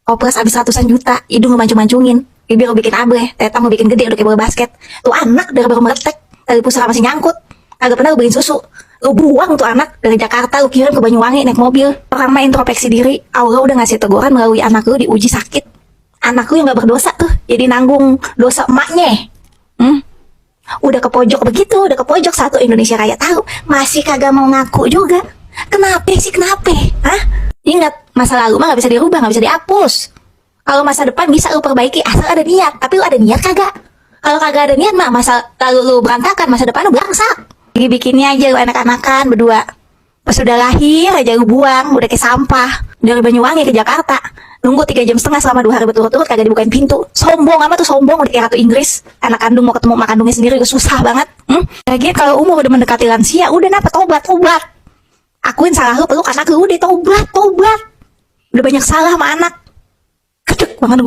Kopres abis ratusan juta, hidung ngebancung-bancungin, bibir lu bikin abre, tetang lu bikin gede udah kayak bola basket. Tuh anak dari baru meletek, tali pusara masih nyangkut, kagak pernah lu beliin susu. Lu buang tuh anak dari Jakarta, lu kirim ke Banyuwangi naik mobil. Pertama introspeksi diri, Allah udah ngasih teguran melalui anak lu diuji sakit. Anak lu yang gak berdosa tuh, jadi nanggung dosa emaknya. Udah ke pojok begitu, udah ke pojok satu Indonesia Raya tahu, masih kagak mau ngaku juga. Kenapa sih, kenapa? Hah? Ingat, masa lalu mah gak bisa dirubah, gak bisa dihapus. Kalau masa depan bisa lu perbaiki, asal ada niat. Tapi lu ada niat kagak? Kalau kagak ada niat mah, masa lalu lu berantakan, masa depan lu berangsak. Lagi bikinnya aja lu anak-anakan berdua. Pas udah lahir aja lu buang, udah kayak sampah. Dari Banyuwangi ke Jakarta, nunggu 3,5 jam selama 2 hari berturut-turut kagak dibukain pintu. Sombong amat tuh, sombong udah kayak ratu Inggris. Anak kandung mau ketemu mak kandungnya sendiri udah susah banget. Lagi kalau umur udah mendekati lansia, udah napa tobat. Akuin salah lu, peluk anak lu, udah tobat. Udah banyak salah sama anak. Kedek banget.